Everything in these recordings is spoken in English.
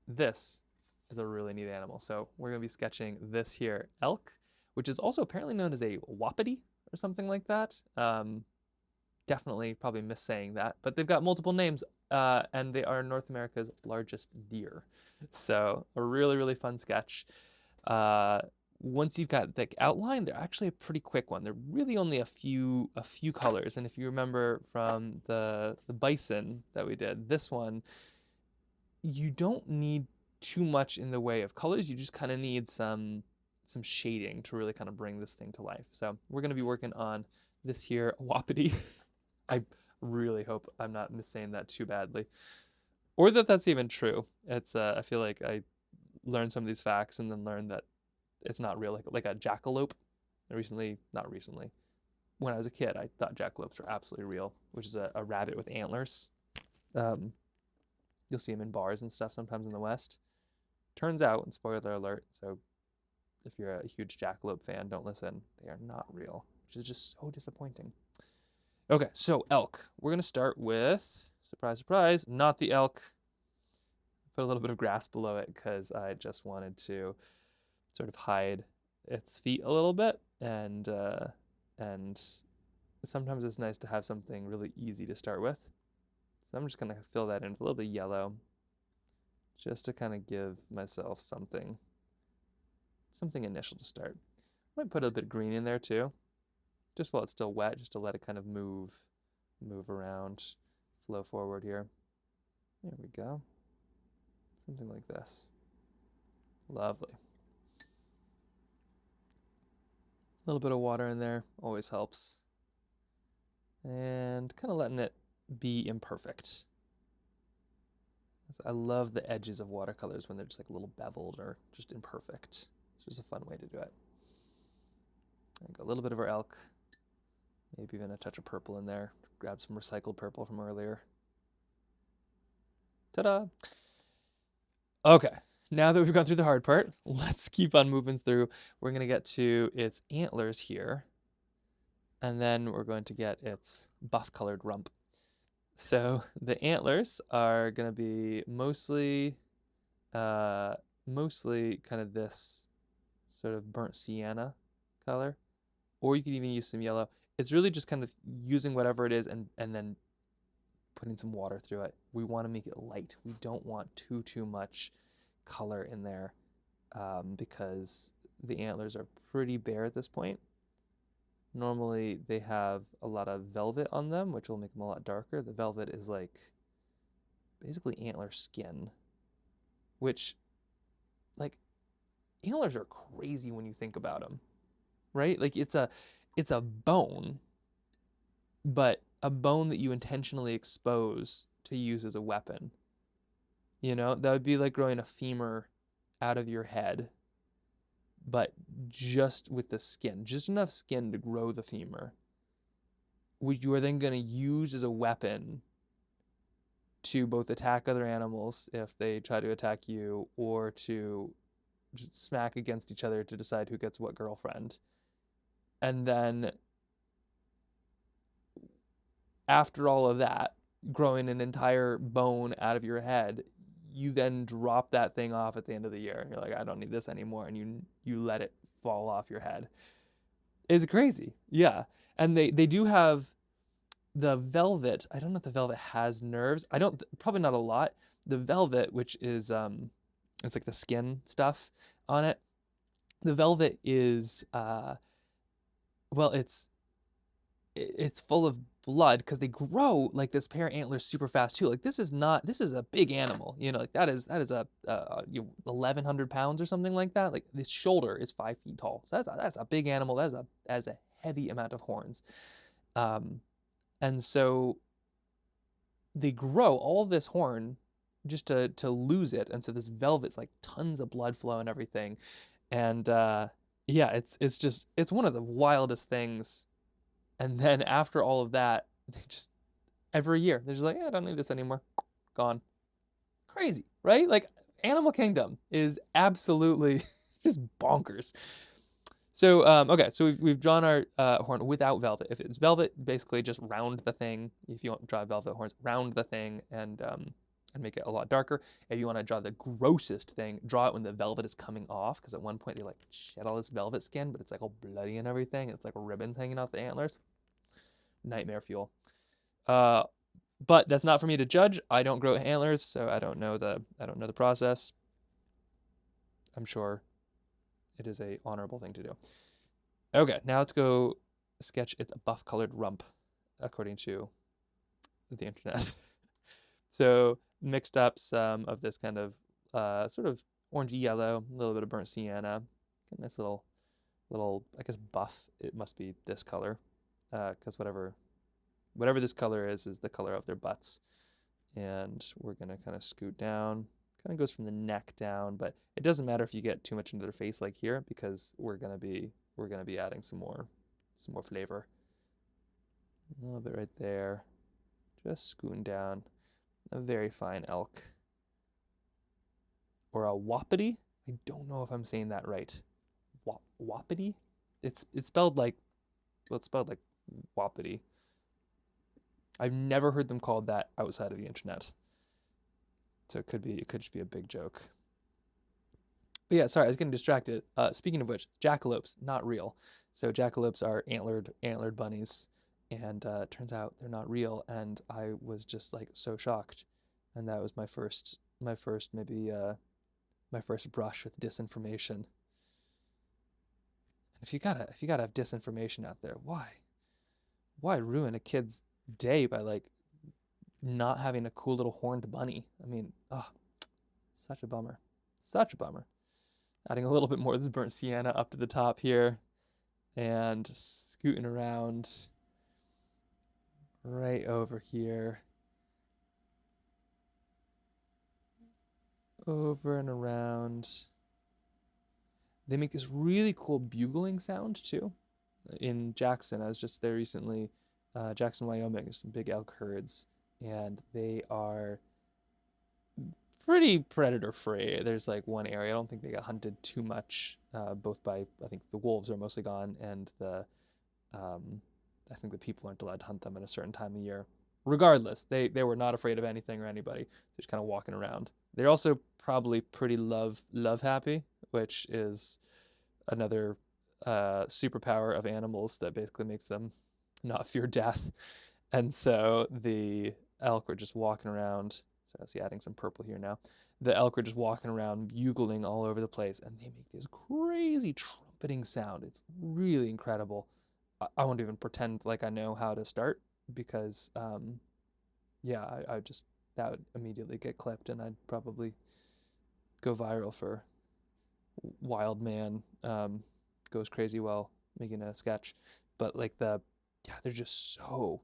this is a really neat animal. So we're going to be sketching this here elk, which is also apparently known as a wapiti or something like that. Definitely probably missaying that, but they've got multiple names, and they are North America's largest deer. So a really, really fun sketch. Once you've got the outline, they're actually a pretty quick one. They're really only a few colors. And if you remember from the bison that we did, this one, you don't need too much in the way of colors. You just kind of need some shading to really kind of bring this thing to life. So we're going to be working on this here wapiti. I really hope I'm not missaying that too badly, or that that's even true. It's I feel like I learned some of these facts and then learned that it's not real. Like a jackalope. Not recently, when I was a kid, I thought jackalopes were absolutely real, which is a rabbit with antlers. You'll see them in bars and stuff sometimes in the West. Turns out, and spoiler alert, so if you're a huge jackalope fan, don't listen. They are not real, which is just so disappointing. Okay, so elk. We're going to start with, surprise, surprise, not the elk. Put a little bit of grass below it because I just wanted to sort of hide its feet a little bit. And sometimes it's nice to have something really easy to start with. So I'm just going to fill that in with a little bit of yellow just to kind of give myself something initial to start. Might put a bit of green in there too, just while it's still wet, just to let it kind of move around, flow forward here. There we go. Something like this. Lovely. A little bit of water in there always helps. And kind of letting it be imperfect. I love the edges of watercolors when they're just like a little beveled or just imperfect. It's just a fun way to do it. And go a little bit of our elk. Maybe even a touch of purple in there. Grab some recycled purple from earlier. Ta-da! Okay, now that we've gone through the hard part, let's keep on moving through. We're going to get to its antlers here, and then we're going to get its buff-colored rump. So the antlers are going to be mostly kind of this sort of burnt sienna color, or you could even use some yellow. It's really just kind of using whatever it is and then putting some water through it. We want to make it light. We don't want too much color in there because the antlers are pretty bare at this point. Normally they have a lot of velvet on them, which will make them a lot darker. The velvet is like basically antler skin, which, like, antlers are crazy when you think about them, right? Like it's a bone, but a bone that you intentionally expose to use as a weapon. You know, that would be like growing a femur out of your head, but just with the skin, just enough skin to grow the femur, which you are then going to use as a weapon to both attack other animals if they try to attack you, or to just smack against each other to decide who gets what girlfriend. And then after all of that, growing an entire bone out of your head, you then drop that thing off at the end of the year. And you're like, I don't need this anymore. And you let it fall off your head. It's crazy. Yeah. And they do have the velvet. I don't know if the velvet has nerves. Probably not a lot. The velvet, which is, it's like the skin stuff on it. The velvet is, it's full of blood because they grow like this pair of antlers super fast too. Like this is a big animal, you know, like that is a 1,100 pounds or something like that. Like this shoulder is 5 feet tall. So that's a big animal. That is a heavy amount of horns. And so they grow all this horn just to lose it. And so this velvet's like tons of blood flow and everything. And yeah, it's one of the wildest things. And then after all of that, they just, every year, they're just like, I don't need this anymore. Gone. Crazy, right? Like, Animal Kingdom is absolutely just bonkers. So, okay, so we've drawn our horn without velvet. If it's velvet, basically just round the thing. If you want to draw velvet horns, round the thing and and make it a lot darker. If you want to draw the grossest thing, draw it when the velvet is coming off, because at one point they like shed all this velvet skin, but it's like all bloody and everything, and it's like ribbons hanging off the antlers. Nightmare fuel. But that's not for me to judge. I don't grow antlers, so I don't know the process. I'm sure it is a honorable thing to do. Okay, now let's go sketch its buff colored rump, according to the internet. So mixed up some of this kind of sort of orangey yellow, a little bit of burnt sienna, a nice little I guess buff. It must be this color, because whatever this color is the color of their butts. And we're gonna kind of scoot down. Kind of goes from the neck down, but it doesn't matter if you get too much into their face like here, because we're gonna be adding some more flavor. A little bit right there, just scooting down. A very fine elk, or a wapiti. I don't know if I'm saying that right. Wapiti. It's spelled like, well, it's spelled like wapiti. I've never heard them called that outside of the internet. So it could just be a big joke. But yeah, sorry, I was getting distracted. Speaking of which, jackalopes, not real. So jackalopes are antlered bunnies, and turns out they're not real. And I was just like so shocked, and that was my first brush with disinformation. And if you gotta have disinformation out there, why ruin a kid's day by like not having a cool little horned bunny? I mean, such a bummer. Such a bummer. Adding a little bit more of this burnt sienna up to the top here, and scooting around right over here. Over and around. They make this really cool bugling sound too. In Jackson, I was just there recently, Jackson, Wyoming, there's some big elk herds, and they are pretty predator free. There's like one area, I don't think they got hunted too much, both by, I think the wolves are mostly gone, and I think the people aren't allowed to hunt them at a certain time of year. Regardless, they were not afraid of anything or anybody. They're just kind of walking around. They're also probably pretty love happy, which is another superpower of animals that basically makes them not fear death. And so the elk were just walking around. So I see adding some purple here now. The elk were just walking around, bugling all over the place, and they make this crazy trumpeting sound. It's really incredible. I won't even pretend like I know how to start, because yeah, I just, that would immediately get clipped, and I'd probably go viral for wild man goes crazy while making a sketch. But like they're just so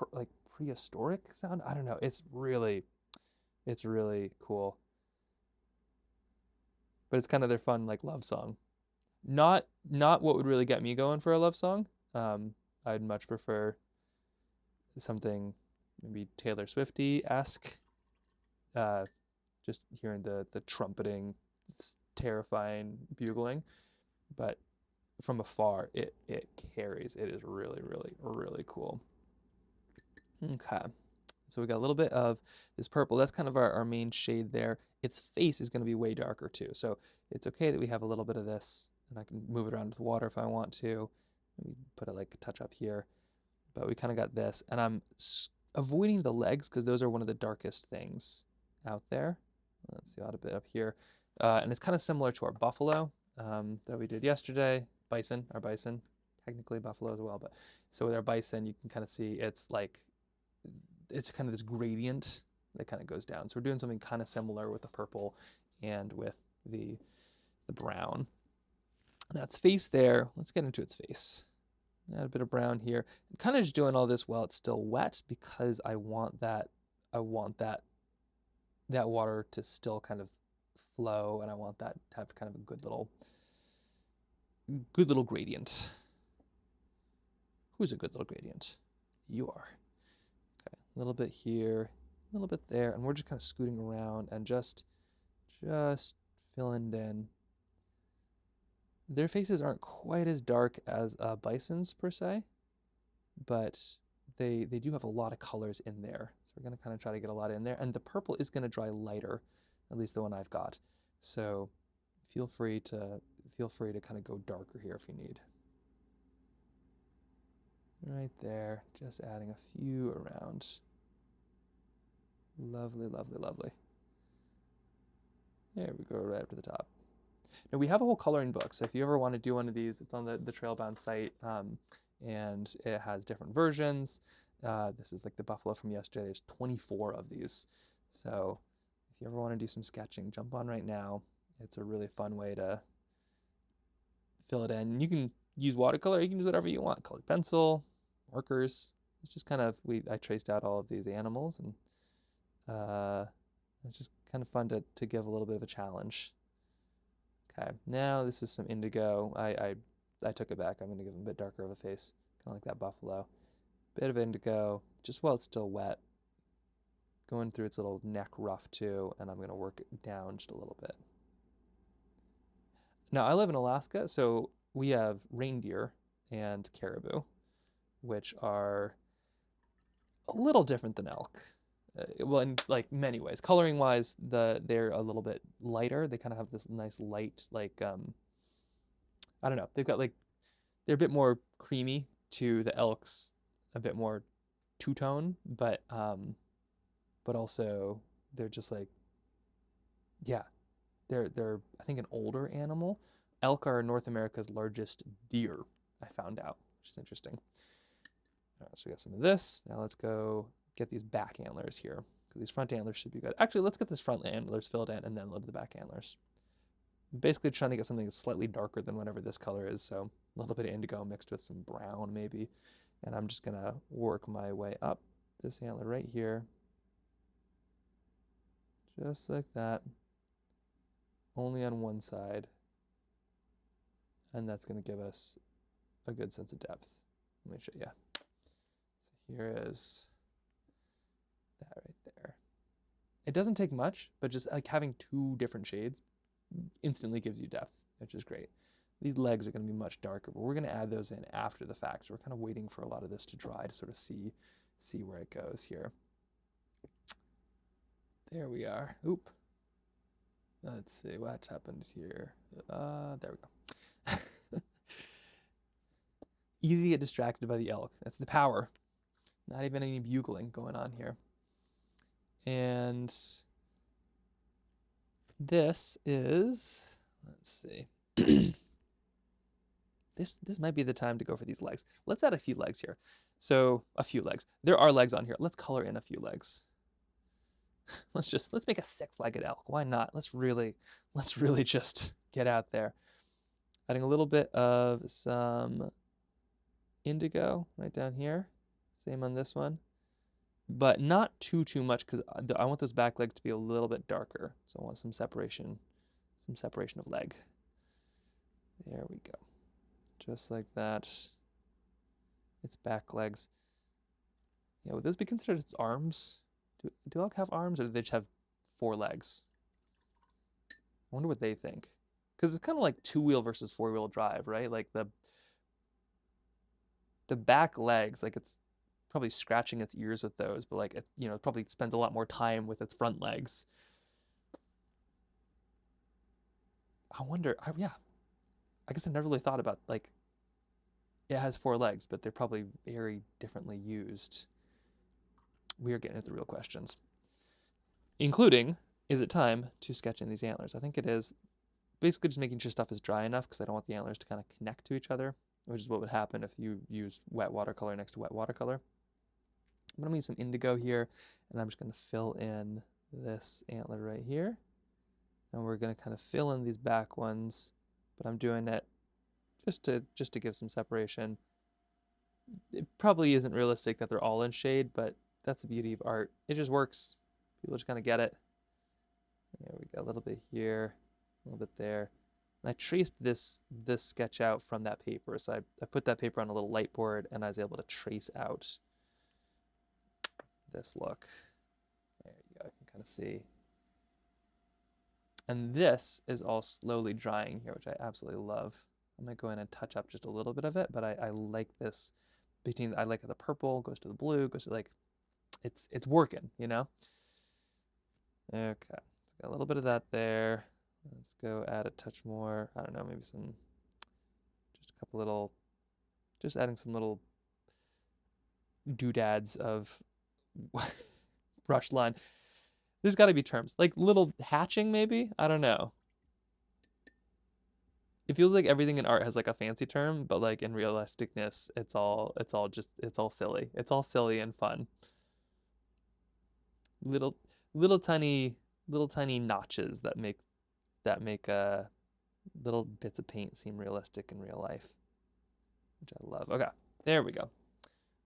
like prehistoric sound. I don't know. It's really cool. But it's kind of their fun like love song. Not what would really get me going for a love song. I'd much prefer something maybe Taylor Swifty-esque. Just hearing the trumpeting, terrifying bugling, but from afar it carries. It is really cool. Okay, so we got a little bit of this purple. That's kind of our main shade there. Its face is going to be way darker too, so it's okay that we have a little bit of this, and I can move it around with water if I want to. Maybe put it like a touch up here, but we kind of got this, and I'm avoiding the legs because those are one of the darkest things out there. Let's see, a bit up here, and it's kind of similar to our buffalo that we did yesterday. Our bison, technically buffalo as well, but so with our bison, you can kind of see it's kind of this gradient that kind of goes down. So we're doing something kind of similar with the purple and with the brown. Now its face there, let's get into its face. Add a bit of brown here. I'm kind of just doing all this while it's still wet, because I want that water to still kind of flow, and I want that to have kind of a good little gradient. Who's a good little gradient? You are. Okay, a little bit here, a little bit there, and we're just kind of scooting around and just filling in. Their faces aren't quite as dark as bison's per se, but they do have a lot of colors in there. So we're going to kind of try to get a lot in there. And the purple is going to dry lighter, at least the one I've got. So feel free to kind of go darker here if you need. Right there, just adding a few around. Lovely, lovely, lovely. There we go, right up to the top. Now we have a whole coloring book, so if you ever want to do one of these, it's on the Trailbound site, and it has different versions. This is like the buffalo from yesterday. There's 24 of these. So if you ever want to do some sketching, jump on right now. It's a really fun way to fill it in. You can use watercolor, you can use whatever you want, colored pencil, markers. It's just kind of, I traced out all of these animals, and it's just kind of fun to give a little bit of a challenge. Okay, now this is some indigo. I took it back. I'm going to give him a bit darker of a face, kind of like that buffalo. Bit of indigo, just while it's still wet. Going through its little neck ruff too, and I'm going to work it down just a little bit. Now, I live in Alaska, so we have reindeer and caribou, which are a little different than elk. Well, in like many ways. Coloring wise, they're a little bit lighter. They kind of have this nice light, like I don't know. They've got like, they're a bit more creamy to the elk's, a bit more two-tone, but also they're just like, yeah, they're I think an older animal. Elk are North America's largest deer, I found out, which is interesting. All right, so we got some of this. Now let's go get these back antlers here, because these front antlers should be good. Actually, let's get this front antlers filled in and then load the back antlers. I'm basically trying to get something that's slightly darker than whatever this color is, so a little bit of indigo mixed with some brown maybe. And I'm just gonna work my way up this antler right here. Just like that. Only on one side. And that's gonna give us a good sense of depth. Let me show you. So here is that right there. It doesn't take much, but just like having two different shades instantly gives you depth, which is great. These legs are going to be much darker, but we're going to add those in after the fact. So we're kind of waiting for a lot of this to dry to sort of see where it goes here. There we are. Oop. Let's see what happened here. There we go. Easy to get distracted by the elk. That's the power. Not even any bugling going on here. And this is, let's see. This might be the time to go for these legs. Let's add a few legs here. So a few legs. There are legs on here. Let's color in a few legs. Let's make a 6-legged elk. Why not? Let's really just get out there. Adding a little bit of some indigo right down here. Same on this one. But not too much, because I want those back legs to be a little bit darker. So I want some separation of leg. There we go. Just like that. Its back legs. Yeah, would those be considered its arms? Do elk have arms, or do they just have 4 legs? I wonder what they think. Because it's kind of like 2-wheel versus 4-wheel drive, right? Like the back legs, like it's probably scratching its ears with those, but like it, it probably spends a lot more time with its front legs. I wonder, yeah, I guess I've never really thought about, like, it has 4 legs, but they're probably very differently used. We are getting into the real questions, including, is it time to sketch in these antlers? I think it is. Basically just making sure stuff is dry enough, because I don't want the antlers to kind of connect to each other, which is what would happen if you use wet watercolor next to wet watercolor. I'm going to use some indigo here, and I'm just going to fill in this antler right here. And we're going to kind of fill in these back ones, but I'm doing it just to give some separation. It probably isn't realistic that they're all in shade, but that's the beauty of art. It just works. People just kind of get it. There we go, a little bit here, a little bit there. And I traced this sketch out from that paper. So I put that paper on a little light board, and I was able to trace out this look. There you go, I can kind of see. And this is all slowly drying here, which I absolutely love. I might go in and touch up just a little bit of it, but I like this between, I like the purple goes to the blue, goes to like, it's working, you know? Okay, it's got a little bit of that there. Let's go add a touch more. I don't know, maybe some, just a couple little, just adding some little doodads of brush line. There's got to be terms, like little hatching maybe? I don't know. It feels like everything in art has like a fancy term, but like in realisticness, it's all silly. It's all silly and fun. Little little tiny notches that make little bits of paint seem realistic in real life, which I love. Okay, there we go.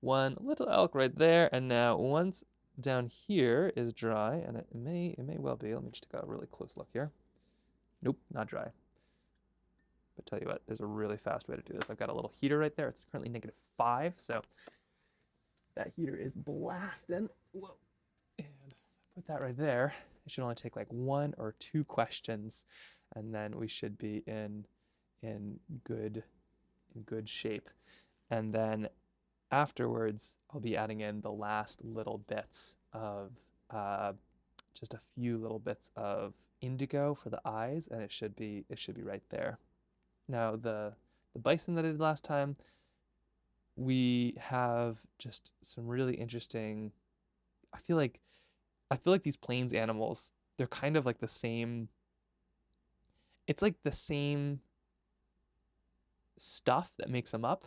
One little elk right there, and now once down here is dry, and it may well be. Let me just take a really close look here. Nope, not dry. But tell you what, there's a really fast way to do this. I've got a little heater right there. It's currently -5, so that heater is blasting. Whoa. And put that right there. It should only take like 1 or 2 questions, and then we should be in good shape. And then afterwards, I'll be adding in the last little bits of just a few little bits of indigo for the eyes, and it should be right there. Now the bison that I did last time, we have just some really interesting. I feel like these plains animals, they're kind of like the same. It's like the same stuff that makes them up.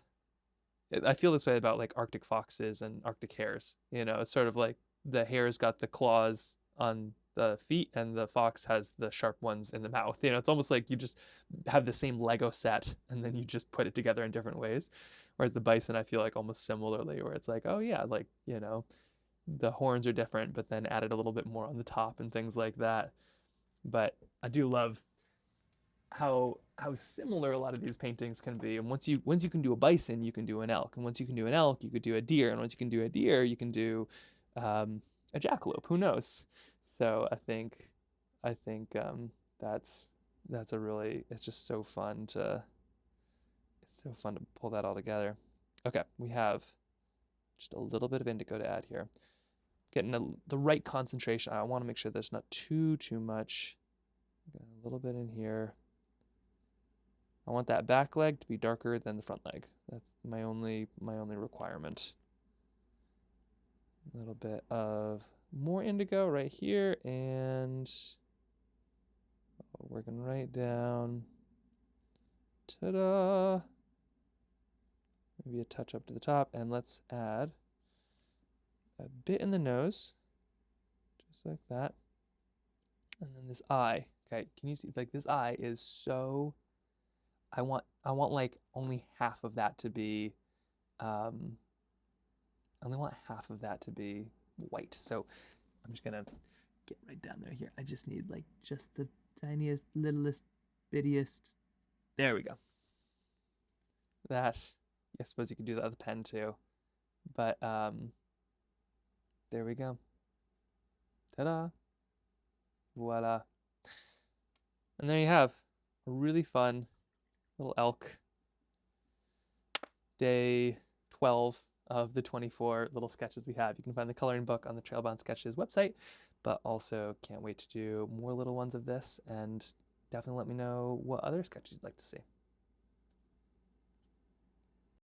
I feel this way about like Arctic foxes and Arctic hares. You know, it's sort of like the hare's got the claws on the feet and the fox has the sharp ones in the mouth. You know, it's almost like you just have the same Lego set and then you just put it together in different ways. Whereas the bison, I feel like almost similarly, where it's like, oh yeah, like, you know, the horns are different, but then added a little bit more on the top and things like that. But I do love how similar a lot of these paintings can be. And once you can do a bison, you can do an elk. And once you can do an elk, you could do a deer. And once you can do a deer, you can do a jackalope. Who knows? So I think that's a really, it's just so fun to pull that all together. Okay, we have just a little bit of indigo to add here. Getting the right concentration. I want to make sure there's not too much. Got a little bit in here. I want that back leg to be darker than the front leg. That's my only requirement. A little bit of more indigo right here, and working right down. Ta-da! Maybe a touch up to the top, and let's add a bit in the nose, just like that. And then this eye. Okay, can you see? Like this eye is so. I want like only half of that to be. I only want half of that to be white. So I'm just gonna get right down there here. I just need like just the tiniest, littlest, bittiest. There we go. That. I suppose you could do that with a pen too, but there we go. Ta-da! Voila! And there you have a really fun little elk. Day 12 of the 24 little sketches we have. You can find the coloring book on the Trailbound Sketches website, but also can't wait to do more little ones of this, and definitely let me know what other sketches you'd like to see.